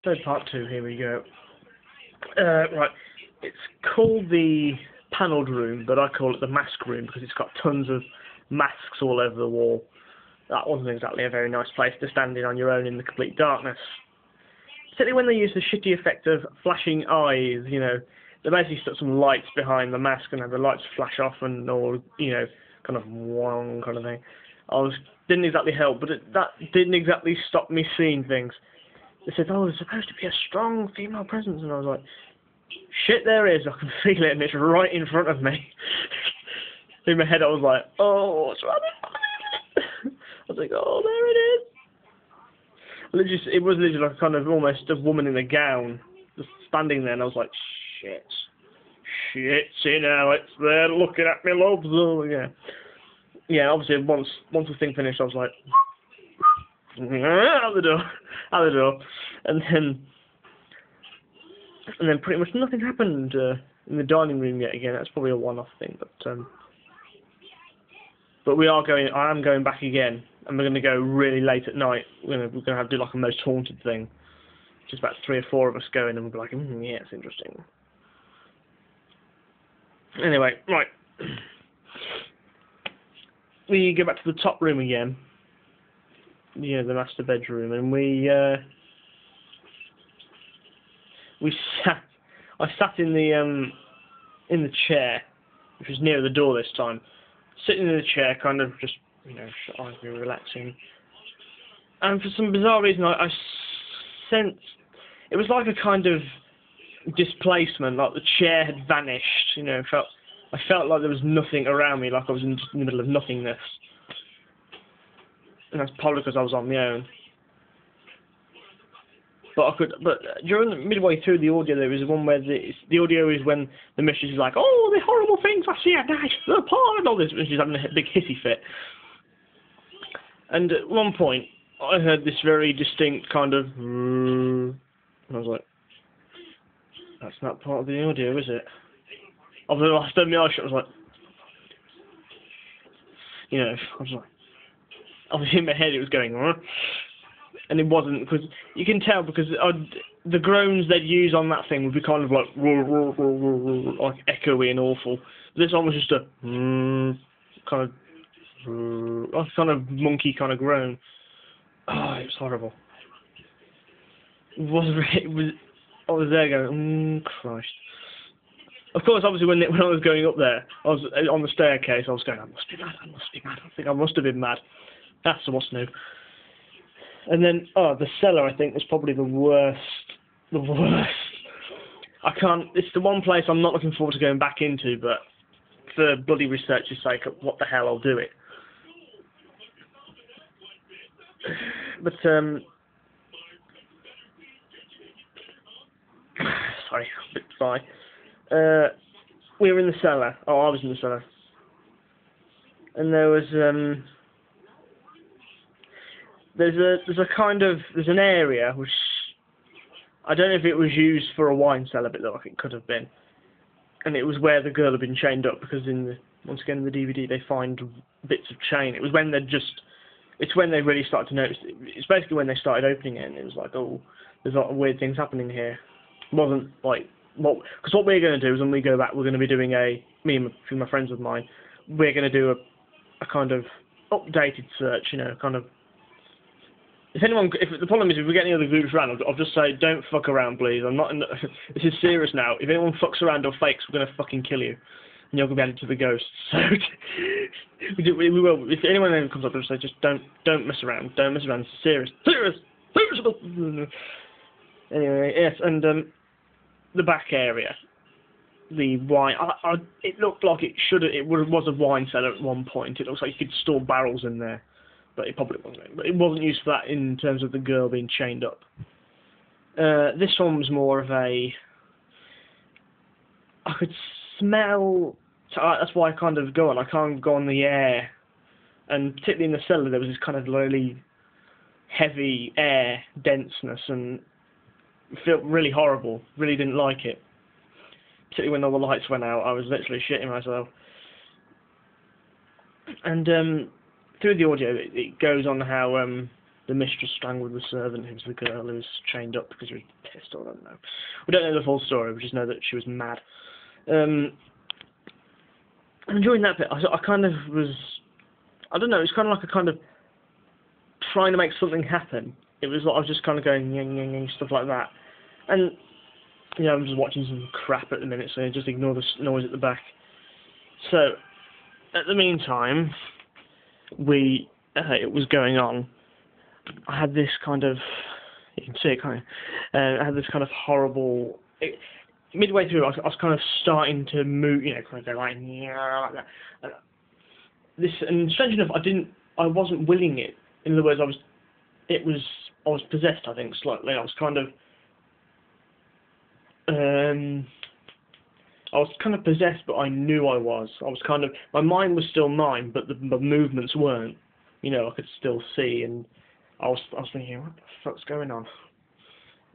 So part two, here we go. Right, it's called the panelled room, but I call it the mask room because it's got tons of masks all over the wall. That wasn't exactly a very nice place to stand in on your own in the complete darkness. Particularly when they use the shitty effect of flashing eyes, you know. They basically stuck some lights behind the mask and had the lights flash off and all, you know, kind of wong kind of thing. Didn't exactly help, but that didn't exactly stop me seeing things. They said, oh, there's supposed to be a strong female presence, and I was like, shit, there is, I can feel it, and it's right in front of me. In my head, I was like, oh, what's wrong? I was like, oh, there it is. It was literally like kind of almost a woman in a gown, just standing there, and I was like, shit, see now, it's there looking at me, love, so, yeah. Yeah, obviously, once the thing finished, I was like, out the door, and then pretty much nothing happened in the dining room yet again. That's probably a one-off thing, but I am going back again, and we're going to go really late at night. We're going to have to do like a most haunted thing. Just about 3 or 4 of us going, and we'll be like, yeah, it's interesting. Anyway, right. We go back to the top room again. Yeah, the master bedroom, and I sat in the chair, which was near the door this time, sitting in the chair, kind of just, you know, eyes be relaxing. And for some bizarre reason, I sensed it was like a kind of displacement, like the chair had vanished. You know, I felt like there was nothing around me, like I was in the middle of nothingness. And that's probably because I was on my own. But during the midway through the audio, there was one where the audio is when the mistress is like, "Oh, the horrible things I see at night, the porn," and all this, and she's having a big hissy fit. And at one point, I heard this very distinct kind of, and I was like, "That's not part of the audio, is it?" Although I stood my eyes shut, I was like, you know, I was like, obviously in my head it was going, and it wasn't, because you can tell because the groans they'd use on that thing would be kind of like echoey and awful. This one was just a kind of monkey kind of groan. Oh, it was horrible. It was. I was there going, Christ. Of course, obviously, when I was going up there, I was on the staircase. I was going, I must be mad. I think I must have been mad. That's what's new. And then, the cellar, I think, was probably the worst. I can't. It's the one place I'm not looking forward to going back into, but for bloody research's sake, what the hell, I'll do it. But sorry, a bit dry. We were in the cellar. Oh, I was in the cellar, and there was there's an area which I don't know if it was used for a wine cellar, but like it could have been, and it was where the girl had been chained up because once again in the DVD they find bits of chain. It was when it's when they really started to notice. It's basically when they started opening it, and it was like, oh, there's a lot of weird things happening here. It wasn't like. Because what we're going to do is when we go back, we're going to be doing me and a few of my friends of mine, we're going to do a kind of updated search, you know, kind of. If the problem is if we get any other groups around, I'll just say, don't fuck around, please. I'm not. This is serious now. If anyone fucks around or fakes, we're going to fucking kill you, and you're going to be added to the ghosts. So we will. If anyone ever comes up, we'll say, just don't mess around. Don't mess around. It's serious. Anyway, yes, and the back area, the wine. It looked like it was a wine cellar at one point. It looks like you could store barrels in there, but it probably wasn't. But it wasn't used for that in terms of the girl being chained up. This one was more of a. I could smell. That's why I kind of go on. I can't go on the air, and particularly in the cellar, there was this kind of really heavy air denseness and. It felt really horrible. Really didn't like it. Particularly when all the lights went out, I was literally shitting myself. And through the audio, it goes on how the mistress strangled the servant, who's the girl who was chained up because she was pissed, or I don't know. We don't know the full story, we just know that she was mad. And during that bit, I kind of was, I don't know, it was kind of like a kind of trying to make something happen. It was like I was just kind of going, yang, yang, yang, stuff like that. And, you know, I'm just watching some crap at the minute, so just ignore the noise at the back. So, at the meantime, it was going on. I had this kind of, you can see it, can't you? I had this kind of horrible, midway through, I was kind of starting to move, you know, kind of go like that. And strange enough, I wasn't willing it. In other words, I was possessed, I think, slightly. I was kind of possessed, but I knew I was. My mind was still mine, but the movements weren't. You know, I could still see, and I was thinking, what the fuck's going on?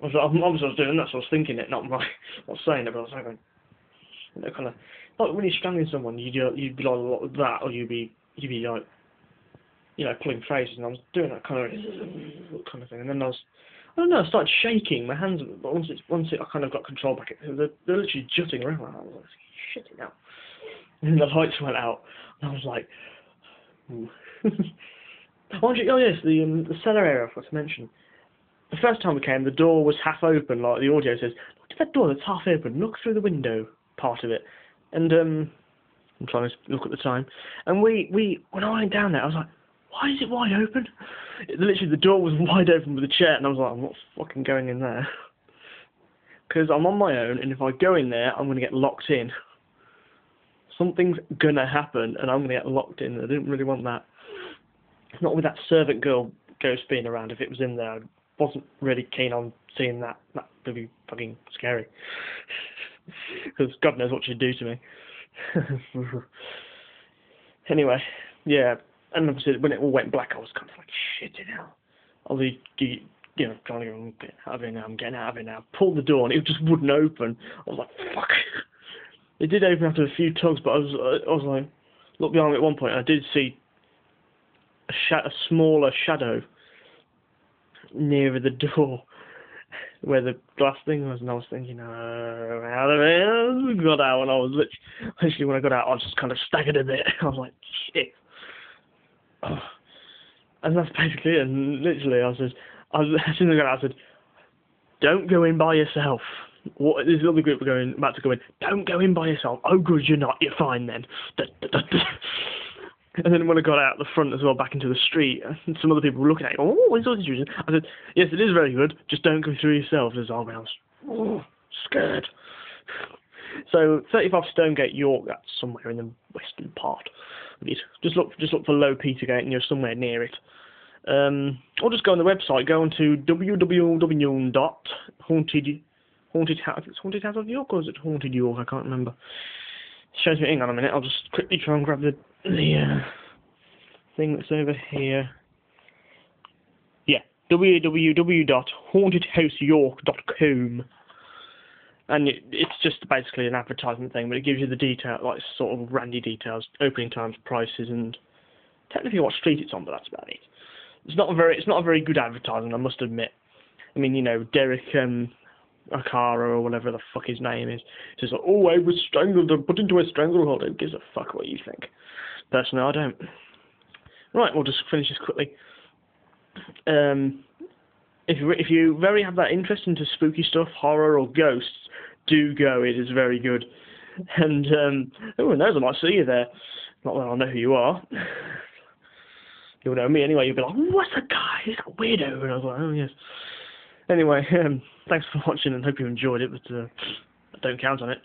Obviously I was doing that, so I was thinking it, not saying it, but I was going, you know, kind of, like when you're strangling someone, you'd be like that, or you'd be like, you know, pulling faces, and I was doing that kind of thing, and then I don't know, I started shaking my hands, but once I kind of got control back, they're literally jutting around. I was like, shit it now. And then the lights went out, and I was like, ooh. Oh yes, the cellar area I forgot to mention. The first time we came, the door was half open, like the audio says, look at that door that's half open, look through the window part of it. And I'm trying to look at the time. And when I went down there, I was like, why is it wide open? Literally, the door was wide open with a chair, and I was like, I'm not fucking going in there. Because I'm on my own, and if I go in there, I'm going to get locked in. Something's going to happen, and I'm going to get locked in. I didn't really want that. Not with that servant girl ghost being around. If it was in there, I wasn't really keen on seeing that. That would be fucking scary. Because God knows what she'd do to me. Anyway, yeah. And obviously, when it all went black, I was kind of like, shit, hell. I'll be, you know, trying to go, get out of here now, I'm getting out of here now. Pulled the door, and it just wouldn't open. I was like, fuck. It did open after a few tugs, but I was like, looked behind me at one point, and I did see a smaller shadow nearer the door where the glass thing was, and I was thinking, out of here. Got out, and I was literally when I got out, I just kind of staggered a bit. I was like, shit. Oh. And that's basically it. And literally, as soon as I got out, I said, don't go in by yourself. This other group were about to go in. Don't go in by yourself. Oh, good, you're not. You're fine then. And then when I got out the front as well, back into the street, and some other people were looking at it, oh, what's all this reason? I said, yes, it is very good, just don't go through yourself. There's all else. Oh, scared. So, 35 Stonegate, York, that's somewhere in the western part of it. Just look for Low Petergate and you're somewhere near it. Or just go on the website, go on to Haunted House of York, or is it Haunted York? I can't remember. It shows me, hang on a minute, I'll just quickly try and grab the thing that's over here. Yeah, www.hauntedhouseyork.com. And it's just basically an advertisement thing, but it gives you the detail, like sort of randy details, opening times, prices, and technically what street it's on, but that's about it. It's not a very good advertisement, I must admit. I mean, you know, Derek Akara or whatever the fuck his name is, says, oh, I was strangled and put into a stranglehold. Who gives a fuck what you think? Personally, I don't. Right, we'll just finish this quickly. If you very have that interest into spooky stuff, horror or ghosts, do go. It is very good. And who knows, I might see you there. Not that I'll know who you are. You'll know me anyway. You'll be like, what's that guy? He's that weirdo. And I was like, oh yes. Anyway, thanks for watching and hope you enjoyed it, but I don't count on it.